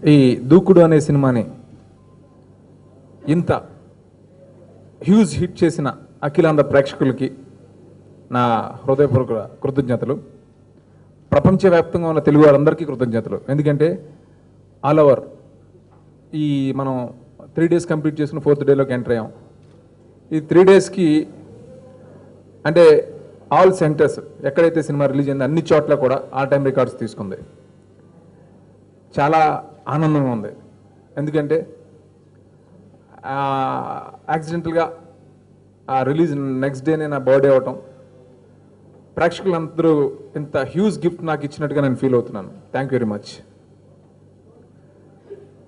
ఈ దూకుడు అనే సినిమాని ఇంత హ్యూజ్ హిట్ చేసిన అఖిలాంధ్ర ప్రేక్షకులకి నా హృదయపూర్వక కృతజ్ఞతలు. ప్రపంచవ్యాప్తంగా ఉన్న తెలుగు వారందరికీ కృతజ్ఞతలు. ఎందుకంటే ఆల్ ఓవర్ ఈ మనం 3 days కంప్లీట్ చేసుకుని 4th డేలోకి ఎంటర్ అయ్యాం. ఈ 3 daysకి అంటే ఆల్ సెంటర్స్ ఎక్కడైతే సినిమా రిలీజ్ అయిందో అన్ని చోట్ల కూడా ఆల్ టైమ్ రికార్డ్స్ తీసుకుంది. చాలా ఆనందంగా ఉంది. ఎందుకంటే యాక్సిడెంటల్గా ఆ రిలీజ్ నెక్స్ట్ డేనే నా బర్త్డే అవటం, ప్రేక్షకులందరూ ఇంత హ్యూజ్ గిఫ్ట్ నాకు ఇచ్చినట్టుగా నేను ఫీల్ అవుతున్నాను. Thank you very much.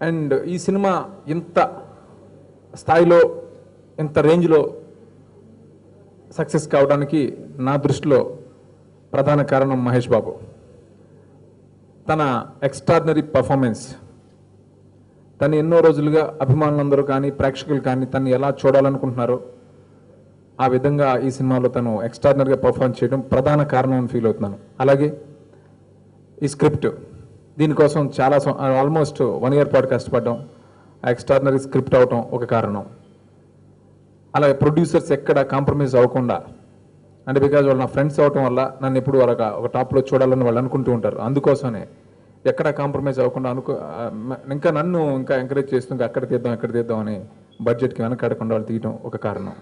And ఈ సినిమా ఇంత స్థాయిలో ఇంత రేంజ్లో సక్సెస్ కావడానికి నా దృష్టిలో ప్రధాన కారణం మహేష్ బాబు. తన ఎక్స్ట్రాడినరీ పర్ఫార్మెన్స్, తను ఎన్నో రోజులుగా అభిమానులందరూ కానీ ప్రేక్షకులు కానీ తను ఎలా చూడాలనుకుంటున్నారో ఆ విధంగా ఈ సినిమాలో తను ఎక్స్ట్రాడినరీగా పర్ఫార్మ్ చేయడం ప్రధాన కారణం అని ఫీల్ అవుతున్నాను. అలాగే ఈ స్క్రిప్ట్, దీనికోసం చాలా ఆల్మోస్ట్ 1 year పాటు కష్టపడ్డాం. ఆ ఎక్స్ట్రాడినరీ స్క్రిప్ట్ అవటం ఒక కారణం. అలాగే ప్రొడ్యూసర్స్ ఎక్కడ కాంప్రమైజ్ అవ్వకుండా, అంటే బికాజ్ వాళ్ళు నా ఫ్రెండ్స్ అవటం వల్ల నన్ను ఎప్పుడు ఒక టాప్లో చూడాలని వాళ్ళు అనుకుంటూ ఉంటారు. అందుకోసమే ఎక్కడ కాంప్రమైజ్ అవ్వకుండా ఇంకా నన్ను ఇంకా ఎంకరేజ్ చేస్తూ ఇంకా అక్కడ తీద్దాం అని బడ్జెట్కి వెనకాడకుండా వాళ్ళు తీయడం ఒక కారణం.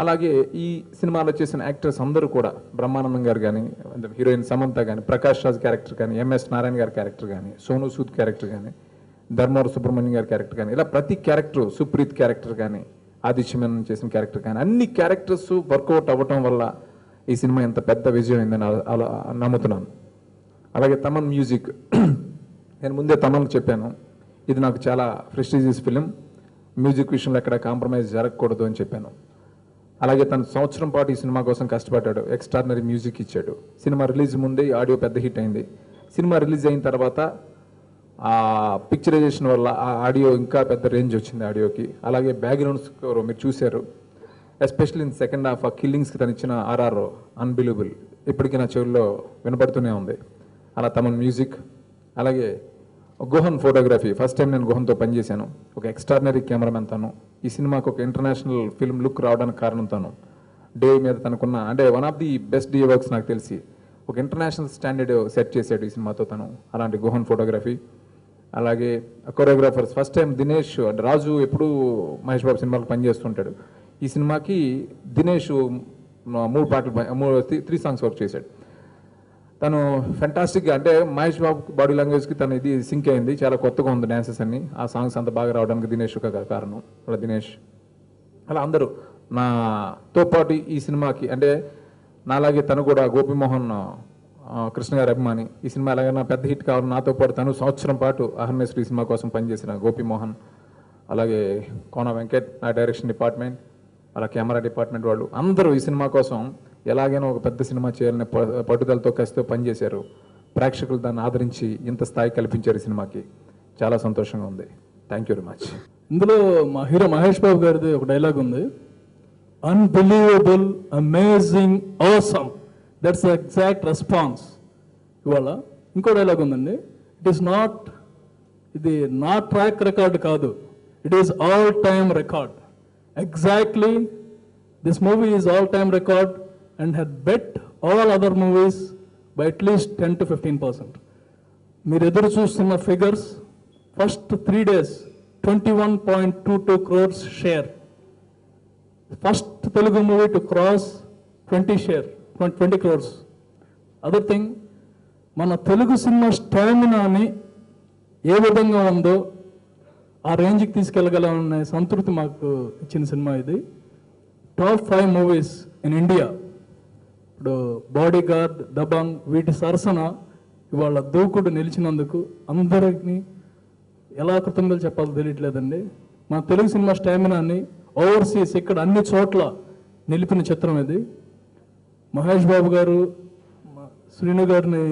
అలాగే ఈ సినిమాలో చేసిన యాక్టర్స్ అందరూ కూడా, బ్రహ్మానందం గారు కానీ, హీరోయిన్ సమంత కానీ, ప్రకాష్ రాజ్ క్యారెక్టర్ కానీ, ఎంఎస్ నారాయణ గారి క్యారెక్టర్ కానీ, సోను సూద్ క్యారెక్టర్ కానీ, ధర్మవర సుబ్రహ్మణ్యం గారి క్యారెక్టర్ కానీ, ఇలా ప్రతి క్యారెక్టర్, సుప్రీత్ క్యారెక్టర్ కానీ, ఆదిత్యమేనన్ చేసిన క్యారెక్టర్ కానీ, అన్ని క్యారెక్టర్స్ వర్కౌట్ అవ్వటం వల్ల ఈ సినిమా ఎంత పెద్ద విజయం అయిందని అలా నమ్ముతున్నాను. అలాగే తమన్ మ్యూజిక్, నేను ముందే తమన్కి చెప్పాను, ఇది నాకు చాలా ప్రెస్టీజియస్ ఫిలిం, మ్యూజిక్ విషయంలో ఎక్కడ కాంప్రమైజ్ జరగకూడదు అని చెప్పాను. అలాగే తను సంవత్సరం పాటు ఈ సినిమా కోసం కష్టపడ్డాడు, ఎక్స్ట్రాడినరీ మ్యూజిక్ ఇచ్చాడు. సినిమా రిలీజ్ ముందే ఆడియో పెద్ద హిట్ అయింది. సినిమా రిలీజ్ అయిన తర్వాత ఆ పిక్చరైజేషన్ వల్ల ఆ ఆడియో ఇంకా పెద్ద రేంజ్ వచ్చింది ఆడియోకి. అలాగే బ్యాక్గ్రౌండ్ స్కోర్ మీరు చూశారు, ఎస్పెషల్లీ ఇన్ సెకండ్ హాఫ్ ఆ కిల్లింగ్స్కి తను ఇచ్చిన ఆర్ఆర్ అన్బిలీవబుల్, ఇప్పటికీ నా చెవుల్లో వినపడుతూనే ఉంది. అలా తమ మ్యూజిక్, అలాగే గుహన్ ఫోటోగ్రఫీ, ఫస్ట్ టైం నేను గుహన్తో పనిచేశాను. ఒక ఎక్స్ట్రాడినరీ కెమెరామెన్ తను. ఈ సినిమాకు ఒక ఇంటర్నేషనల్ ఫిల్మ్ లుక్ రావడానికి కారణం తను. డే మీద తనకున్న, అంటే one of the best day works నాకు తెలిసి ఒక ఇంటర్నేషనల్ స్టాండర్డ్ సెట్ చేశాడు ఈ సినిమాతో తను. అలాంటి గుహన్ ఫోటోగ్రఫీ. అలాగే కొరియోగ్రాఫర్స్, ఫస్ట్ టైం దినేష్, అంటే రాజు ఎప్పుడూ మహేష్ బాబు సినిమాలకు పనిచేస్తుంటాడు. ఈ సినిమాకి దినేష్ 3 పాటలు 3 songs వర్క్ చేశాడు. తను ఫెంటాస్టిక్గా, అంటే మహేష్ బాబు బాడీ లాంగ్వేజ్కి తను ఇది సింక్ అయింది. చాలా కొత్తగా ఉంది డ్యాన్సెస్ అన్ని. ఆ సాంగ్స్ అంత బాగా రావడానికి దినేష్ ఒక కారణం. అలా దినేష్, అలా అందరూ నాతో పాటు ఈ సినిమాకి, అంటే నాలాగే తను కూడా గోపిమోహన్ కృష్ణ గారి అభిమాని. ఈ సినిమా ఎలాగైనా పెద్ద హిట్ కావాలి, నాతో పాటు తను సంవత్సరం పాటు అహర్నేశ్వరి సినిమా కోసం పనిచేసిన గోపిమోహన్, అలాగే కోన వెంకట్ నా డైరెక్షన్ డిపార్ట్మెంట్, అలా కెమెరా డిపార్ట్మెంట్ వాళ్ళు అందరూ ఈ సినిమా కోసం ఎలాగైనా ఒక పెద్ద సినిమా చేయాలని పట్టుదలతో కసితో పనిచేశారు. ప్రేక్షకులు దాన్ని ఆదరించి ఇంత స్థాయి కల్పించారు ఈ సినిమాకి. చాలా సంతోషంగా ఉంది. Thank you very much. ఇందులో మా హీరో మహేష్ బాబు గారిది ఒక డైలాగ్ ఉంది, unbelievable, amazing, awesome. That's the exact response. ఇవాళ ఇంకో డైలాగ్ ఉందండి, ఇది నాట్ ట్రాక్ రికార్డ్ కాదు, it is all time record. Exactly this movie is all time record and had bet all other movies by at least 10 to 15%. మీరు ఎదురు చూస్తున్న figures, first 3 days 21.22 crores share, first Telugu movie to cross 20 crores. Other thing, మన Telugu cinema స్టామినాని ఏ విధంగా ఉందో ఆ రేంజ్కి తీసుకెళ్ళగలమనే సంతృప్తి మాకు ఇచ్చిన సినిమా ఇది. టాప్ 5 మూవీస్ ఇన్ ఇండియా, ఇప్పుడు బాడీ గార్డ్, దబంగ్, వీటి సరసన ఇవాళ దూకుడు నిలిచినందుకు అందరికీ ఎలా కృతజ్ఞతలు చెప్పాలో తెలియట్లేదండి. మన తెలుగు సినిమా స్టామినాని ఓవర్సీస్ ఇక్కడ అన్ని చోట్ల నిలిపిన చిత్రం ఇది. మహేష్ బాబు గారు, శ్రీను గారిని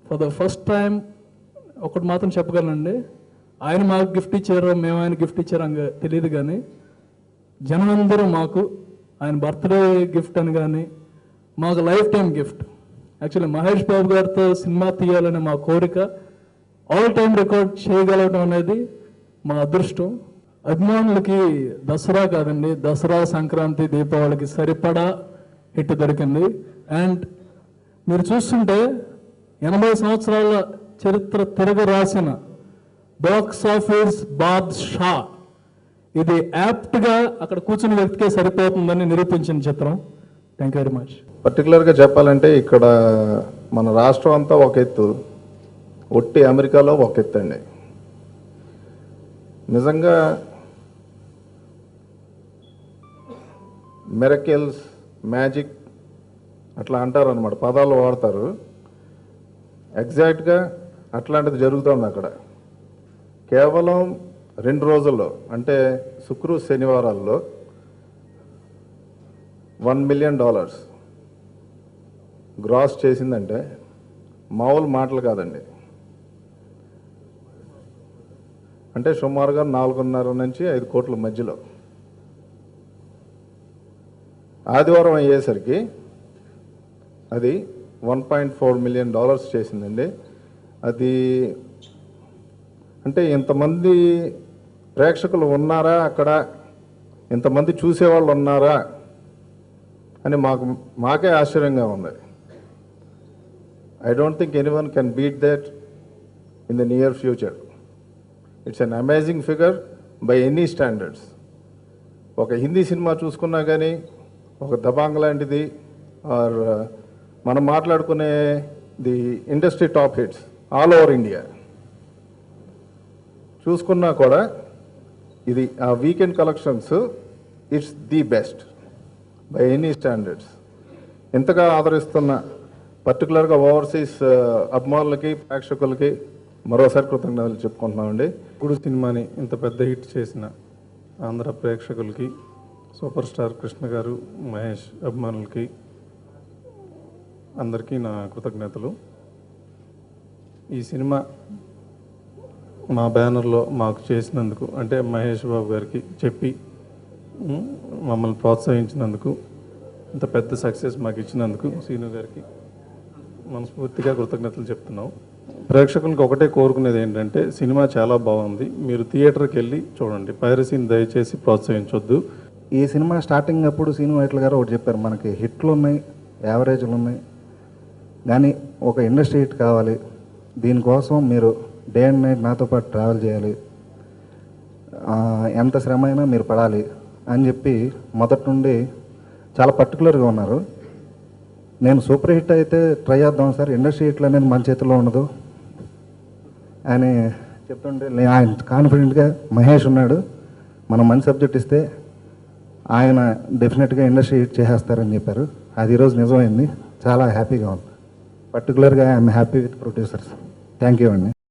ఫర్ ద ఫస్ట్ టైం ఒకటి మాత్రం చెప్పగలనండి, ఆయన మాకు గిఫ్ట్ ఇచ్చారో మేము ఆయన గిఫ్ట్ ఇచ్చారో తెలియదు, కానీ జనం మాకు ఆయన బర్త్డే గిఫ్ట్ అని కానీ మాకు lifetime gift. Actually Mahesh Babu గారితో సినిమా తీయాలనే మా కోరిక ఆల్ టైమ్ రికార్డ్ చేయగలగడం అనేది మా అదృష్టం. అభిమానులకి దసరా కాదండి, దసరా, సంక్రాంతి, దీపావళికి సరిపడా హిట్ దొరికింది. అండ్ మీరు చూస్తుంటే 80 సంవత్సరాల చరిత్ర తిరగ రాసిన బాక్స్ ఆఫీస్ బాద్షా ఇది యాప్ట్గా అక్కడ కూర్చుని వ్యక్తికే సరిపోతుందని నిరూపించిన చిత్రం. Thank you very much. పర్టికులర్గా చెప్పాలంటే ఇక్కడ మన రాష్ట్రం అంతా ఒక ఎత్తు, ఒట్టి అమెరికాలో ఒక ఎత్తు అండి. నిజంగా మిరకిల్స్, మ్యాజిక్ అట్లా అంటారు అన్నమాట, పదాలు వాడతారు. ఎగ్జాక్ట్గా అట్లాంటిది జరుగుతుంది అక్కడ. కేవలం 2 రోజుల్లో, అంటే శుక్ర శనివారాల్లో $1 million గ్రాస్ చేసిందంటే మామూలు మాటలు కాదండి. అంటే సుమారుగా 4.5 నుంచి 5 కోట్ల మధ్యలో. ఆదివారం అయ్యేసరికి అది $1.4 million చేసిందండి. అది అంటే ఇంతమంది ప్రేక్షకులు ఉన్నారా అక్కడ, ఇంతమంది చూసేవాళ్ళు ఉన్నారా అని మాకే ఆశ్చర్యంగా ఉంది. I don't think anyone can beat that in the near future. It's an amazing figure by any standards. ఒక హిందీ సినిమా చూసుకున్నా కానీ, ఒక దబాంగ్ లాంటిది, ఆర్ మనం మాట్లాడుకునే the industry top hits all over India చూసుకున్నా కూడా ఇది ఆ weekend collections it's the best by any standards. ఇంతగా ఆదరిస్తున్న పర్టికులర్గా ఓవర్సీస్ అభిమానులకి, ప్రేక్షకులకి మరోసారి కృతజ్ఞతలు చెప్పుకుంటున్నామండి. ఇప్పుడు సినిమాని ఇంత పెద్ద హిట్ చేసిన ఆంధ్ర ప్రేక్షకులకి, సూపర్ స్టార్ కృష్ణ గారు, మహేష్ అభిమానులకి అందరికీ నా కృతజ్ఞతలు. ఈ సినిమా మా బ్యానర్లో మాకు చేసినందుకు, అంటే మహేష్ బాబు గారికి చెప్పి మమ్మల్ని ప్రోత్సహించినందుకు, ఇంత పెద్ద సక్సెస్ మాకు ఇచ్చినందుకు సీను గారికి మనస్ఫూర్తిగా కృతజ్ఞతలు చెప్తున్నాం. ప్రేక్షకులకు ఒకటే కోరుకునేది ఏంటంటే, సినిమా చాలా బాగుంది, మీరు థియేటర్కి వెళ్ళి చూడండి, పైరసీని దయచేసి ప్రోత్సహించొద్దు. ఈ సినిమా స్టార్టింగ్ అప్పుడు సీను వైట్ల గారు ఒకటి చెప్పారు, మనకి హిట్లు ఉన్నాయి, యావరేజ్లు ఉన్నాయి, కానీ ఒక ఇండస్ట్రీ హిట్ కావాలి, దీనికోసం మీరు డే అండ్ నైట్ నాతో పాటు ట్రావెల్ చేయాలి, ఎంత శ్రమ అయినా మీరు పడాలి అని చెప్పి మొదటి నుండి చాలా పర్టికులర్గా ఉన్నారు. నేను సూపర్ హిట్ అయితే ట్రై చేద్దాం సార్, ఇండస్ట్రీ హిట్లు అనేది మన చేతిలో ఉండదు అని చెప్తుంటే, ఆయన కాన్ఫిడెంట్గా మహేష్ ఉన్నాడు, మనం మంచి సబ్జెక్ట్ ఇస్తే ఆయన డెఫినెట్గా ఇండస్ట్రీ హిట్ చేసేస్తారని చెప్పారు. అది ఈరోజు నిజమైంది. చాలా హ్యాపీగా ఉంది. పర్టికులర్గా I'm happy with producers. Thank you అండి.